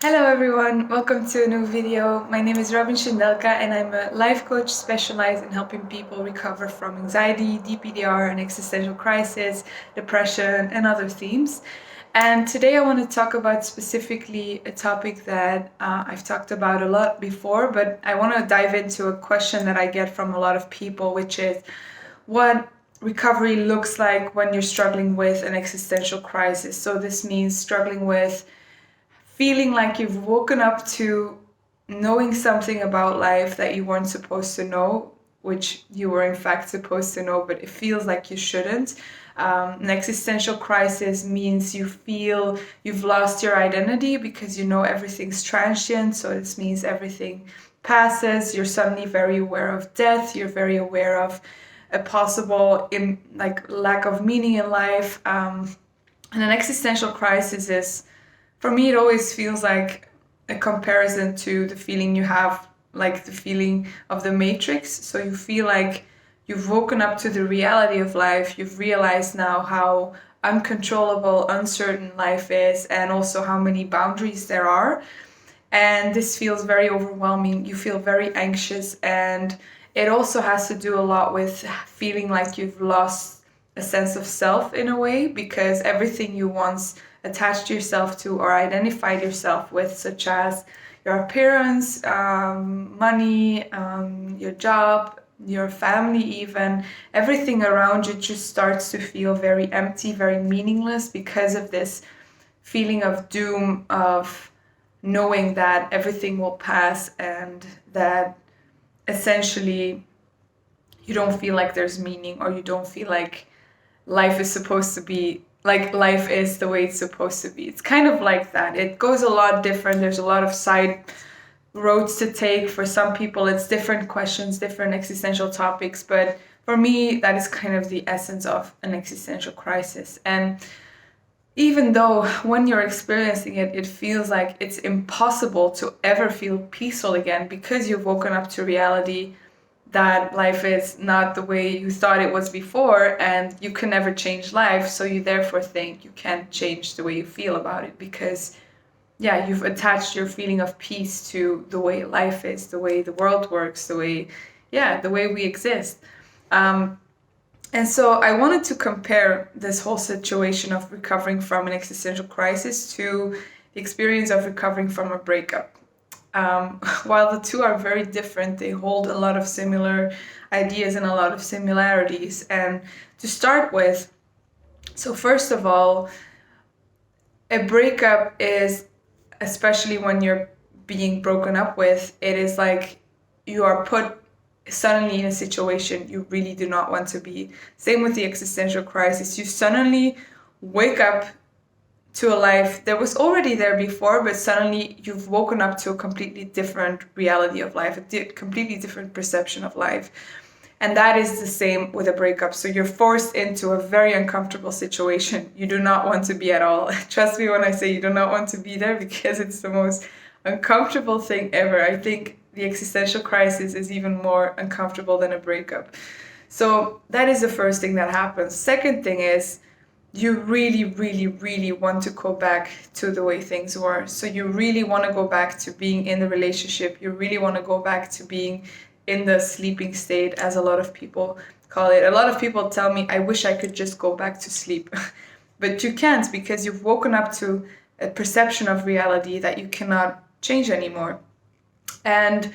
Hello everyone, welcome to a new video. My name is Robin Shindelka and I'm a life coach specialized in helping people recover from anxiety, DPDR and existential crisis, depression and other themes. And today I want to talk about specifically a topic that I've talked about a lot before, but I want to dive into a question that I get from a lot of people, which is what recovery looks like when you're struggling with an existential crisis. So this means struggling with feeling like you've woken up to knowing something about life that you weren't supposed to know, which you were in fact supposed to know, but it feels like you shouldn't. An existential crisis means you feel you've lost your identity because you know everything's transient. So this means everything passes. You're suddenly very aware of death. You're very aware of a possible lack of meaning in life. And an existential crisis is, for me, it always feels like a comparison to the feeling you have, like the feeling of the Matrix. So you feel like you've woken up to the reality of life. You've realized now how uncontrollable, uncertain life is, and also how many boundaries there are. And this feels very overwhelming. You feel very anxious, and it also has to do a lot with feeling like you've lost a sense of self in a way, because everything you once attached yourself to or identified yourself with, such as your appearance, money, your job, your family, even everything around you just starts to feel very empty, very meaningless, because of this feeling of doom, of knowing that everything will pass and that essentially you don't feel like there's meaning, or you don't feel like life is supposed to be like life is the way it's supposed to be. It's kind of like that. It goes a lot different. There's a lot of side roads to take. For some people, it's different questions, different existential topics. But for me, that is kind of the essence of an existential crisis. And even though when you're experiencing it, it feels like it's impossible to ever feel peaceful again, because you've woken up to reality that life is not the way you thought it was before, and you can never change life. So you therefore think you can't change the way you feel about it, because you've attached your feeling of peace to the way life is, the way the world works, the way we exist. And so I wanted to compare this whole situation of recovering from an existential crisis to the experience of recovering from a breakup. While the two are very different, they hold a lot of similar ideas and a lot of similarities. And to start with, so first of all, a breakup is, especially when you're being broken up with, it is like you are put suddenly in a situation you really do not want to be. Same with the existential crisis. You suddenly wake up to a life that was already there before, but suddenly you've woken up to a completely different reality of life, a completely different perception of life. And that is the same with a breakup. So you're forced into a very uncomfortable situation you do not want to be at all. Trust me when I say you do not want to be there, because it's the most uncomfortable thing ever. I think the existential crisis is even more uncomfortable than a breakup. So that is the first thing that happens. Second thing is, you really, really, really want to go back to the way things were. So you really want to go back to being in the relationship. You really want to go back to being in the sleeping state, as a lot of people call it. A lot of people tell me, I wish I could just go back to sleep. But you can't, because you've woken up to a perception of reality that you cannot change anymore. And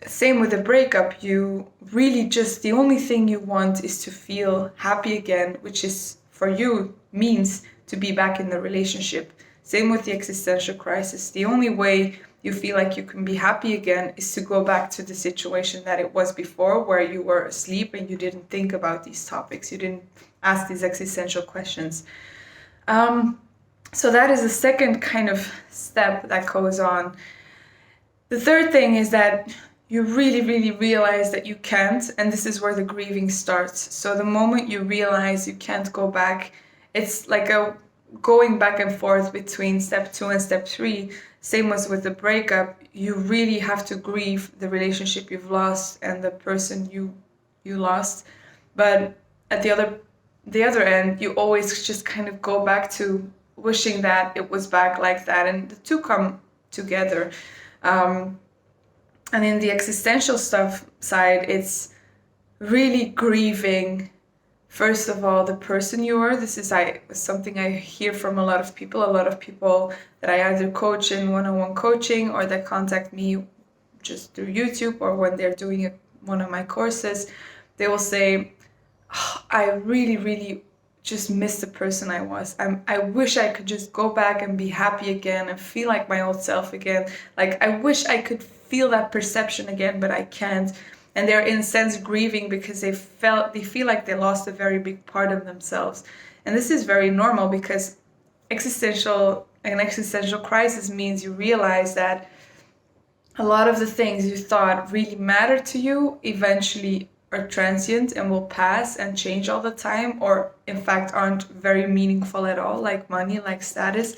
same with the breakup. You really just, the only thing you want is to feel happy again, which is, for you, means to be back in the relationship. Same with the existential crisis. The only way you feel like you can be happy again is to go back to the situation that it was before, where you were asleep and you didn't think about these topics. You didn't ask these existential questions. So that is the second kind of step that goes on. The third thing is that you really, really realize that you can't, and this is where the grieving starts. So the moment you realize you can't go back, it's like a going back and forth between step 2 and step 3. Same as with the breakup, you really have to grieve the relationship you've lost and the person you lost. But at the other end, you always just kind of go back to wishing that it was back like that, and the two come together. And in the existential stuff side, it's really grieving, first of all, the person you are. This is something I hear from a lot of people that I either coach in one-on-one coaching or that contact me just through YouTube or when they're doing one of my courses. They will say, oh, I really, really just miss the person I was. I wish I could just go back and be happy again and feel like my old self again. Like, I wish I could feel that perception again, but I can't. And they're in a sense grieving because they feel like they lost a very big part of themselves. And this is very normal because an existential crisis means you realize that a lot of the things you thought really mattered to you eventually are transient and will pass and change all the time, or in fact aren't very meaningful at all, like money, like status.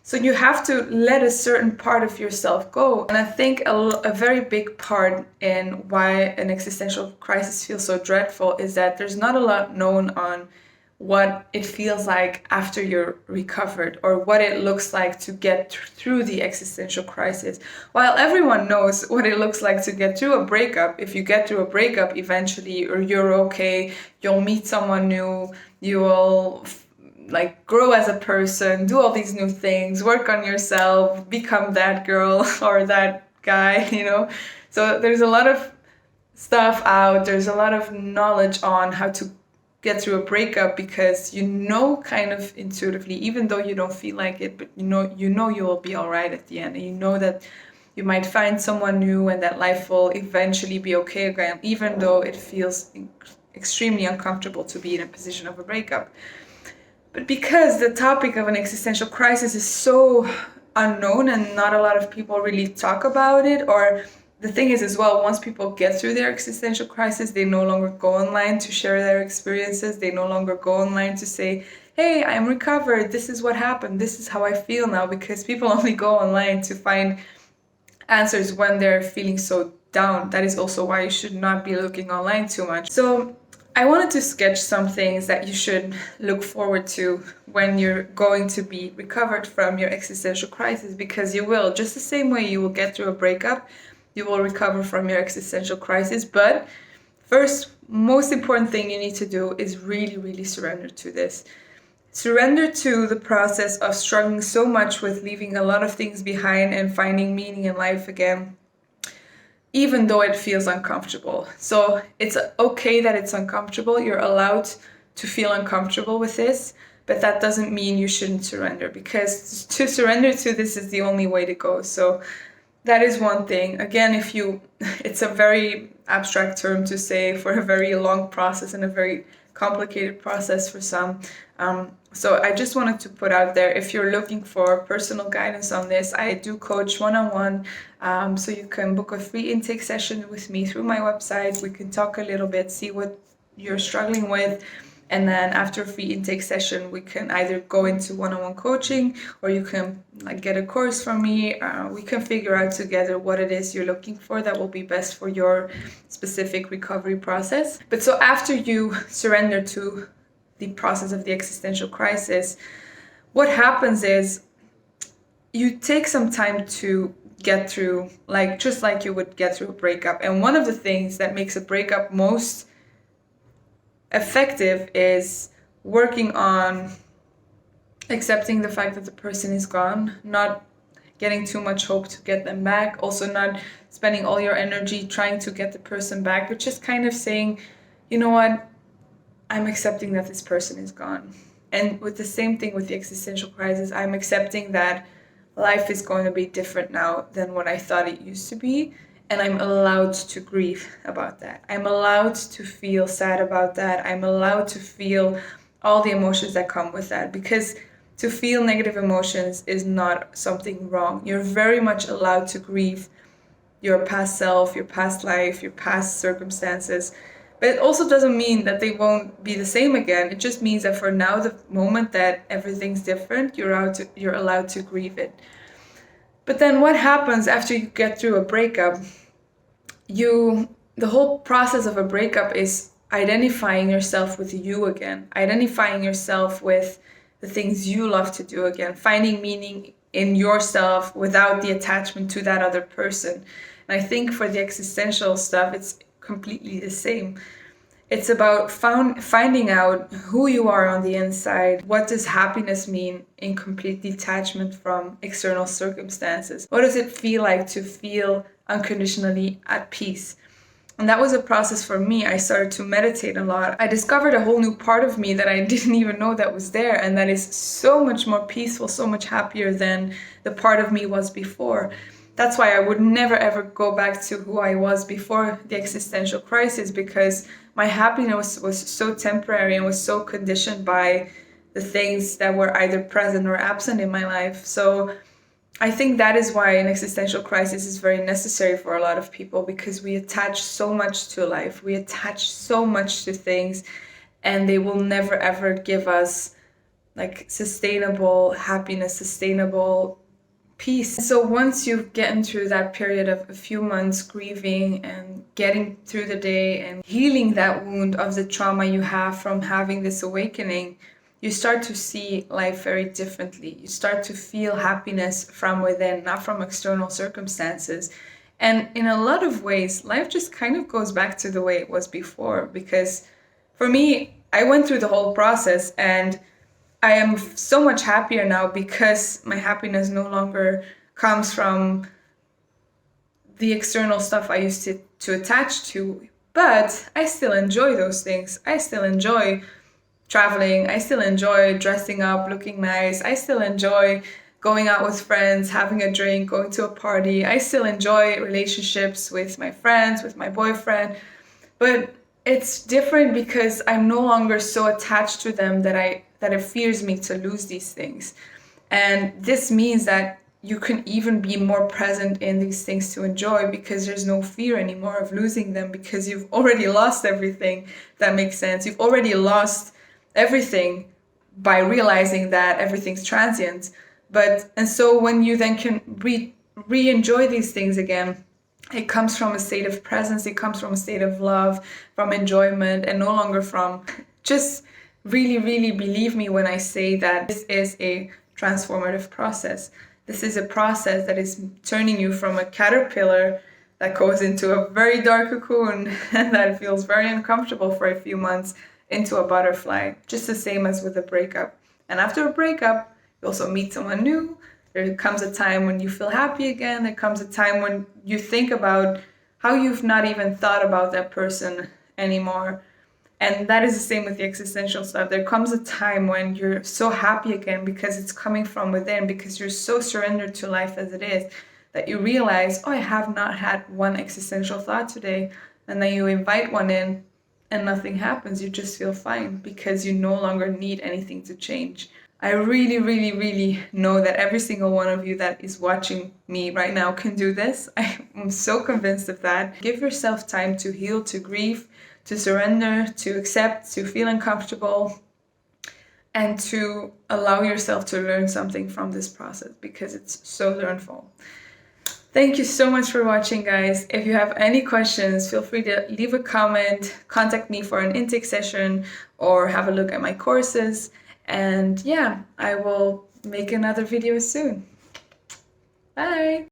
So you have to let a certain part of yourself go. And I think a very big part in why an existential crisis feels so dreadful is that there's not a lot known on what it feels like after you're recovered, or what it looks like to get through the existential crisis. While everyone knows what it looks like to get through a breakup, if you get through a breakup eventually, or you're okay, you'll meet someone new, you will like grow as a person, do all these new things, work on yourself, become that girl or that guy, you know. So there's a lot of stuff out, there's a lot of knowledge on how to get through a breakup, because you know kind of intuitively, even though you don't feel like it, but you know you will be all right at the end, and you know that you might find someone new and that life will eventually be okay again, even though it feels extremely uncomfortable to be in a position of a breakup. But because the topic of an existential crisis is so unknown and not a lot of people really talk about it, or the thing is as well, once people get through their existential crisis, they no longer go online to share their experiences. They no longer go online to say, hey, I'm recovered. This is what happened. This is how I feel now, because people only go online to find answers when they're feeling so down. That is also why you should not be looking online too much. So I wanted to sketch some things that you should look forward to when you're going to be recovered from your existential crisis, because you will, just the same way you will get through a breakup, you will recover from your existential crisis. But first, most important thing you need to do is really, really surrender to this. Surrender to the process of struggling so much with leaving a lot of things behind and finding meaning in life again, even though it feels uncomfortable. So it's okay that it's uncomfortable. You're allowed to feel uncomfortable with this, but that doesn't mean you shouldn't surrender, because to surrender to this is the only way to go. So that is one thing. Again, it's a very abstract term to say for a very long process and a very complicated process for some. So I just wanted to put out there, if you're looking for personal guidance on this, I do coach one-on-one. So you can book a free intake session with me through my website. We can talk a little bit, see what you're struggling with. And then after a free intake session, we can either go into one-on-one coaching, or you can get a course from me. We can figure out together what it is you're looking for that will be best for your specific recovery process. But so after you surrender to the process of the existential crisis, what happens is you take some time to get through, just like you would get through a breakup. And one of the things that makes a breakup most effective is working on accepting the fact that the person is gone, not getting too much hope to get them back, also not spending all your energy trying to get the person back, but just kind of saying, you know what, I'm accepting that this person is gone. And with the same thing with the existential crisis, I'm accepting that life is going to be different now than what I thought it used to be. And I'm allowed to grieve about that. I'm allowed to feel sad about that. I'm allowed to feel all the emotions that come with that, because to feel negative emotions is not something wrong. You're very much allowed to grieve your past self, your past life, your past circumstances. But it also doesn't mean that they won't be the same again. It just means that for now, the moment that everything's different, you're allowed to grieve it. But then what happens after you get through a breakup? The whole process of a breakup is identifying yourself with you again, identifying yourself with the things you love to do again, finding meaning in yourself without the attachment to that other person. And I think for the existential stuff, it's completely the same. It's about finding out who you are on the inside. What does happiness mean in complete detachment from external circumstances? What does it feel like to feel unconditionally at peace? And that was a process for me. I started to meditate a lot. I discovered a whole new part of me that I didn't even know that was there, and that is so much more peaceful, so much happier than the part of me was before. That's why I would never ever go back to who I was before the existential crisis, because my happiness was so temporary and was so conditioned by the things that were either present or absent in my life. So I think that is why an existential crisis is very necessary for a lot of people, because we attach so much to life, we attach so much to things, and they will never ever give us like sustainable happiness, sustainable peace. So once you've gotten through that period of a few months grieving and getting through the day and healing that wound of the trauma you have from having this awakening, you start to see life very differently. You start to feel happiness from within, not from external circumstances. And in a lot of ways, life just kind of goes back to the way it was before. Because for me, I went through the whole process, and I am so much happier now because my happiness no longer comes from the external stuff I used to attach to. But I still enjoy those things. I still enjoy traveling. I still enjoy dressing up, looking nice. I still enjoy going out with friends, having a drink, going to a party. I still enjoy relationships with my friends, with my boyfriend. But it's different because I'm no longer so attached to them that it fears me to lose these things. And this means that you can even be more present in these things to enjoy, because there's no fear anymore of losing them, because you've already lost everything. If that makes sense. You've already lost everything by realizing that everything's transient. And so when you then can re-enjoy these things again, it comes from a state of presence, it comes from a state of love, from enjoyment, and no longer from just really, really believe me when I say that this is a transformative process. This is a process that is turning you from a caterpillar that goes into a very dark cocoon and that feels very uncomfortable for a few months into a butterfly, just the same as with a breakup. And after a breakup, you also meet someone new. There comes a time when you feel happy again. There comes a time when you think about how you've not even thought about that person anymore. And that is the same with the existential stuff. There comes a time when you're so happy again because it's coming from within, because you're so surrendered to life as it is, that you realize, oh, I have not had one existential thought today. And then you invite one in and nothing happens. You just feel fine because you no longer need anything to change. I really, really, really know that every single one of you that is watching me right now can do this. I'm so convinced of that. Give yourself time to heal, to grieve, to surrender, to accept, to feel uncomfortable, and to allow yourself to learn something from this process, because it's so learnful. Thank you so much for watching, guys. If you have any questions, feel free to leave a comment, contact me for an intake session, or have a look at my courses. And yeah, I will make another video soon. Bye!